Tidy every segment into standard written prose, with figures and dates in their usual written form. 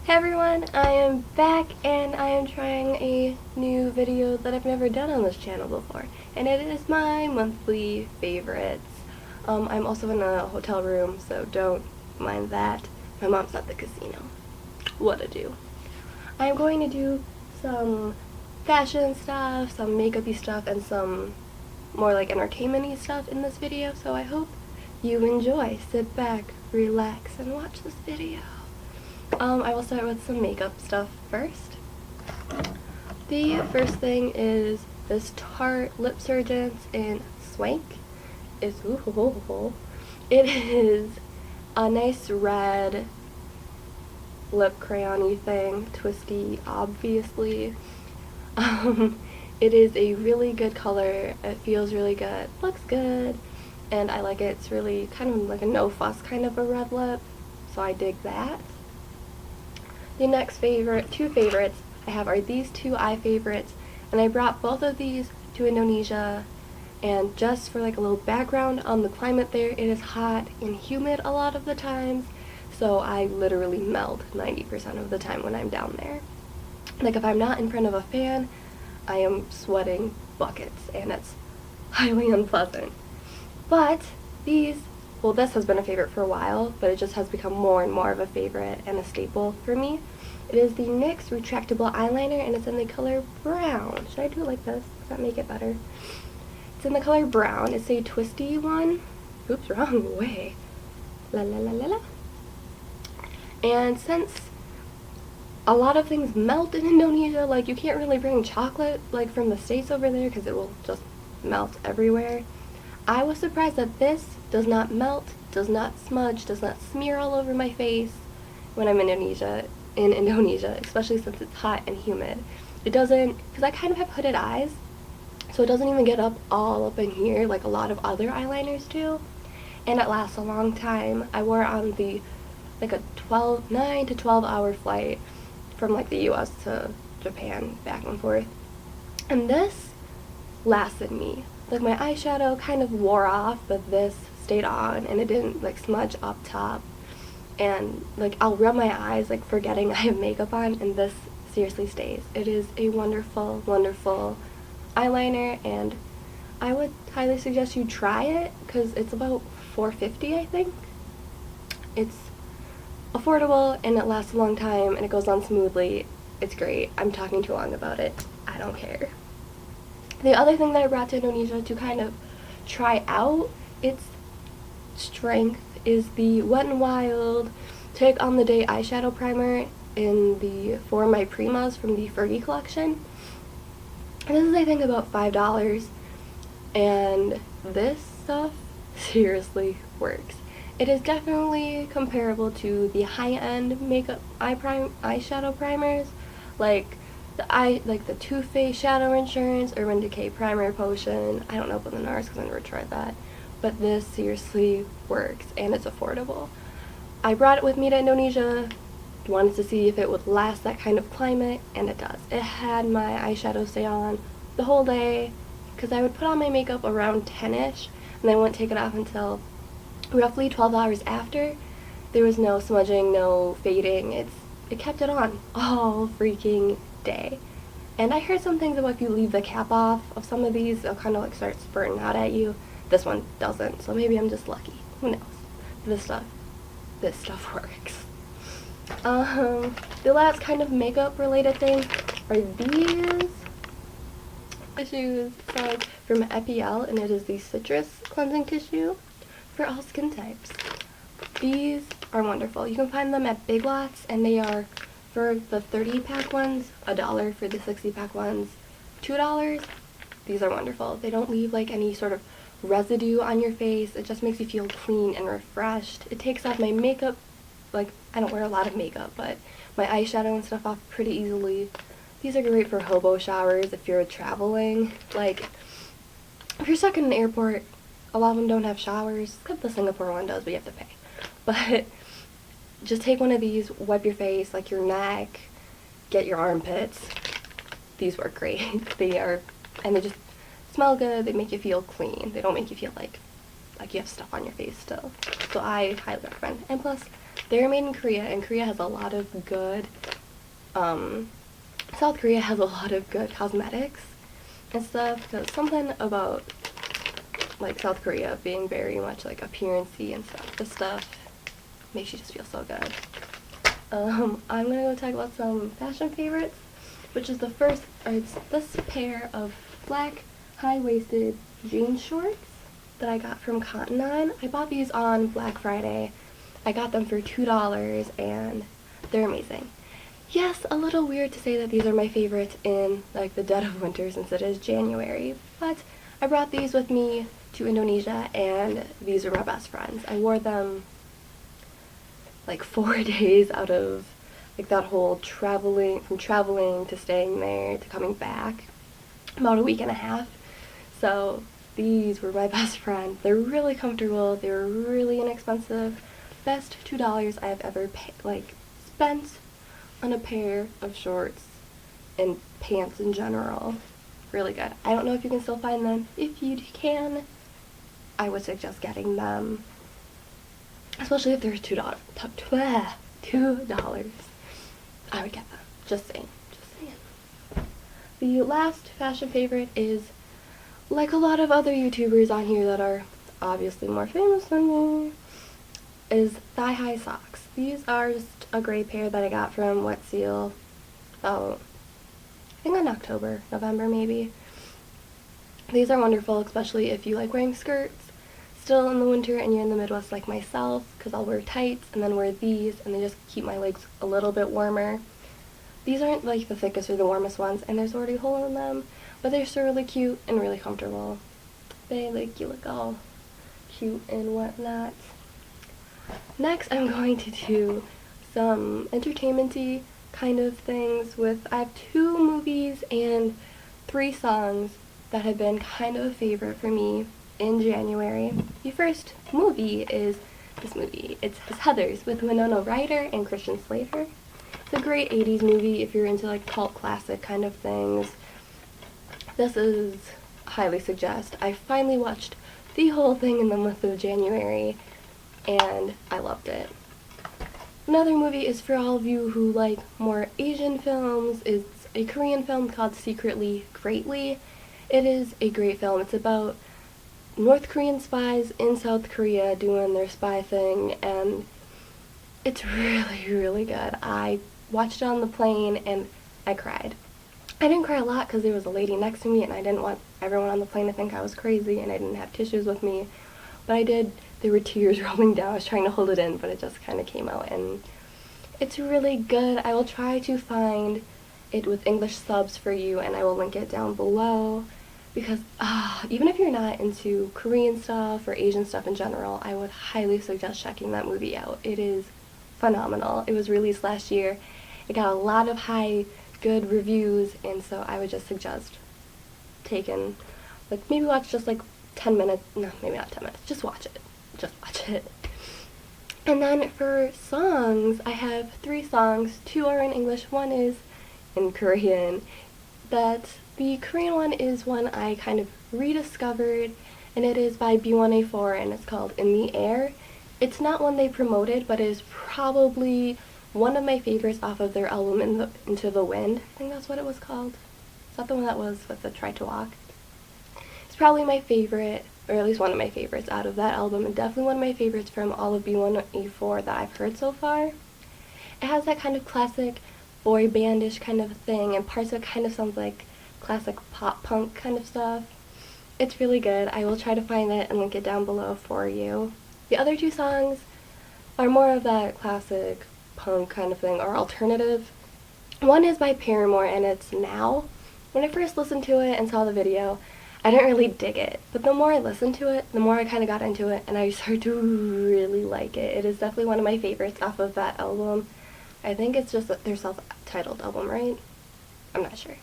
Hey everyone, I am back and I am trying a new video that I've never done on this channel before, and it is my monthly favorites. I'm also in a hotel room, so don't mind that. My mom's at the casino. What a do. I'm going to do some fashion stuff, some makeup-y stuff, and some more like entertainment-y stuff in this video, so I hope you enjoy. Sit back, relax, and watch this video. I will start with some makeup stuff first. The first thing is this Tarte Lip Surgeons in Swank. It is a nice red lip crayon-y thing, twisty, obviously. It is a really good color. It feels really good, looks good, and I like it. It's really kind of like a no-fuss kind of a red lip, so I dig that. The next two favorites I have are these two eye favorites, and I brought both of these to Indonesia, and just for like a little background on the climate there, it is hot and humid a lot of the times, so I literally melt 90% of the time when I'm down there. Like if I'm not in front of a fan, I am sweating buckets, and it's highly unpleasant. But these, well, this has been a favorite for a while, but it just has become more and more of a favorite and a staple for me. It is the NYX Retractable Eyeliner, and it's in the color Brown. Should I do it like this? Does that make it better? It's in the color Brown. It's a twisty one. Oops, wrong way. La la la la la. And since a lot of things melt in Indonesia, like you can't really bring chocolate like from the States over there because it will just melt everywhere. I was surprised that this does not melt, does not smudge, does not smear all over my face when I'm in Indonesia, especially since it's hot and humid. It doesn't, because I kind of have hooded eyes, so it doesn't even get all up in here like a lot of other eyeliners do, and it lasts a long time. I wore it on like a 9 to 12 hour flight from like the US to Japan, back and forth, and this lasted me. Like my eyeshadow kind of wore off, but this stayed on, and it didn't like smudge up top. And like I'll rub my eyes like forgetting I have makeup on, and this seriously stays. It is a wonderful, wonderful eyeliner, and I would highly suggest you try it because it's about $4.50, I think. It's affordable and it lasts a long time and it goes on smoothly. It's great. I'm talking too long about it. I don't care. The other thing that I brought to Indonesia to kind of try out its strength is the Wet n Wild Take on the Day eyeshadow primer in the For My Primas from the Fergie collection. And this is I think about $5, and this stuff seriously works. It is definitely comparable to the high-end makeup eyeshadow primers, like the Too Faced Shadow Insurance, Urban Decay Primer Potion. I don't know about the NARS because I never tried that, but this seriously works and it's affordable. I brought it with me to Indonesia, wanted to see if it would last that kind of climate, and it does. It had my eyeshadow stay on the whole day because I would put on my makeup around 10ish and I wouldn't take it off until roughly 12 hours after. There was no smudging, no fading. It kept it on all freaking day. And I heard some things about if you leave the cap off of some of these, they'll kind of like start spurting out at you. This one doesn't, so maybe I'm just lucky. Who knows? This stuff works. The last kind of makeup related thing are these tissues. So from Epielle, and it is the Citrus Cleansing Tissue for all skin types. These are wonderful. You can find them at Big Lots, and they are, for the 30-pack ones, $1. For the 60-pack ones, $2. These are wonderful. They don't leave like any sort of residue on your face. It just makes you feel clean and refreshed. It takes off my makeup, like I don't wear a lot of makeup, but my eyeshadow and stuff off pretty easily. These are great for hobo showers if you're traveling. Like if you're stuck in an airport, a lot of them don't have showers, except the Singapore one does, but you have to pay. But just take one of these, wipe your face, like your neck, get your armpits. These work great. And they just smell good, they make you feel clean. They don't make you feel like you have stuff on your face still. So I highly recommend. And plus, They're made in Korea, and Korea has a lot of good, South Korea has a lot of good cosmetics and stuff. There's something about, like, South Korea being very much, like, appearance-y and stuff. This stuff makes you just feel so good. I'm gonna go talk about some fashion favorites, which is it's this pair of black high-waisted jean shorts that I got from Cotton On. I bought these on Black Friday. I got them for $2 and they're amazing. Yes, a little weird to say that these are my favorites in, like, the dead of winter since it is January, but I brought these with me to Indonesia and these are my best friends. I wore them like 4 days out of, like, that whole traveling to staying there to coming back, about a week and a half. So these were my best friend. They're really comfortable, they're really inexpensive. Best $2 I have ever spent on a pair of shorts and pants in general. Really good. I don't know if you can still find them. If you can, I would suggest getting them, especially if they're $2. $2. I would get them. Just saying. The last fashion favorite is, like a lot of other YouTubers on here that are obviously more famous than me, is thigh-high socks. These are just a gray pair that I got from Wet Seal, I think in November maybe. These are wonderful, especially if you like wearing skirts still in the winter and you're in the Midwest like myself, because I'll wear tights and then wear these and they just keep my legs a little bit warmer. These aren't like the thickest or the warmest ones, and there's already a hole in them, but they're still really cute and really comfortable. They make you look all cute and whatnot. Next, I'm going to do some entertainment-y kind of things I have 2 movies and 3 songs that have been kind of a favorite for me in January. The first movie is this movie. It's Heathers with Winona Ryder and Christian Slater. It's a great 80s movie if you're into, like, cult classic kind of things. This is highly suggest. I finally watched the whole thing in the month of January and I loved it. Another movie is for all of you who like more Asian films. It's a Korean film called Secretly Greatly. It is a great film. It's about North Korean spies in South Korea doing their spy thing, and it's really, really good. I watched it on the plane and I cried. I didn't cry a lot because there was a lady next to me and I didn't want everyone on the plane to think I was crazy and I didn't have tissues with me, but I did. There were tears rolling down. I was trying to hold it in, but it just kind of came out, and it's really good. I will try to find it with English subs for you, and I will link it down below, because even if you're not into Korean stuff or Asian stuff in general, I would highly suggest checking that movie out. It is phenomenal. It was released last year. It got a lot of good reviews, and so I would just suggest maybe watch just like 10 minutes, no, maybe not 10 minutes, just watch it. And then for songs, I have 3 songs. 2 are in English, 1 is in Korean. The Korean one is one I kind of rediscovered, and it is by B1A4, and it's called In the Air. It's not one they promoted, but it is probably one of my favorites off of their album Into the Wind. I think that's what it was called. Is that the one that was with the Try to Walk? It's probably my favorite, or at least one of my favorites out of that album, and definitely one of my favorites from all of B1A4 that I've heard so far. It has that kind of classic boy bandish kind of thing, and parts of it kind of sounds like classic pop punk kind of stuff. It's really good. I will try to find it and link it down below for you. The other 2 songs are more of that classic punk kind of thing, or alternative. One is by Paramore, and it's Now. When I first listened to it and saw the video, I didn't really dig it, but the more I listened to it, the more I kind of got into it, and I started to really like it. It is definitely one of my favorites off of that album. I think it's just their self-titled album, right? I'm not sure.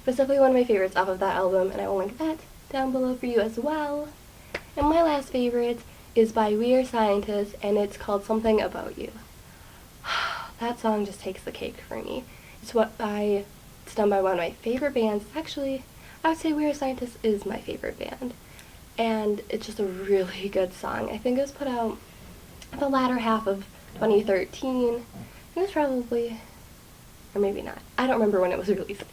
But it's definitely one of my favorites off of that album, and I will link that down below for you as well. And my last favorite is by We Are Scientists, and it's called Something About You. That song just takes the cake for me. It's done by one of my favorite bands. Actually, I would say We Are Scientists is my favorite band, and it's just a really good song. I think it was put out the latter half of 2013. It was probably, or maybe not. I don't remember when it was released.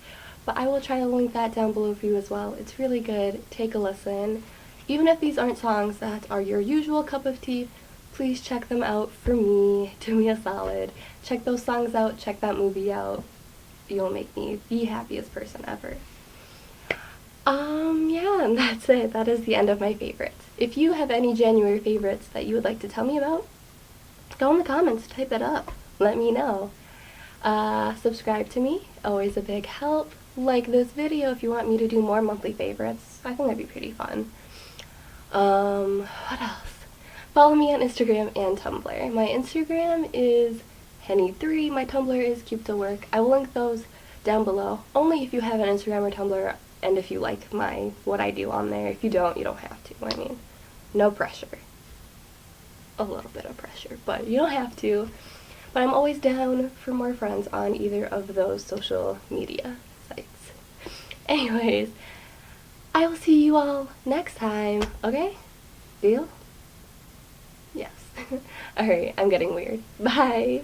But I will try to link that down below for you as well. It's really good. Take a listen. Even if these aren't songs that are your usual cup of tea, please check them out for me. Do me a solid. Check those songs out. Check that movie out. You'll make me the happiest person ever. Yeah, and that's it. That is the end of my favorites. If you have any January favorites that you would like to tell me about, go in the comments, type it up. Let me know. Subscribe to me, always a big help. Like this video if you want me to do more monthly favorites. I think that'd be pretty fun. What else? Follow me on Instagram and Tumblr. My Instagram is Henny3, my Tumblr is Cute to Work. I will link those down below, only if you have an Instagram or Tumblr and if you like what I do on there. If you don't, you don't have to. I mean, no pressure. A little bit of pressure, but you don't have to. But I'm always down for more friends on either of those social media sites. Anyways, I will see you all next time, okay? Deal? Yes. Alright, I'm getting weird. Bye!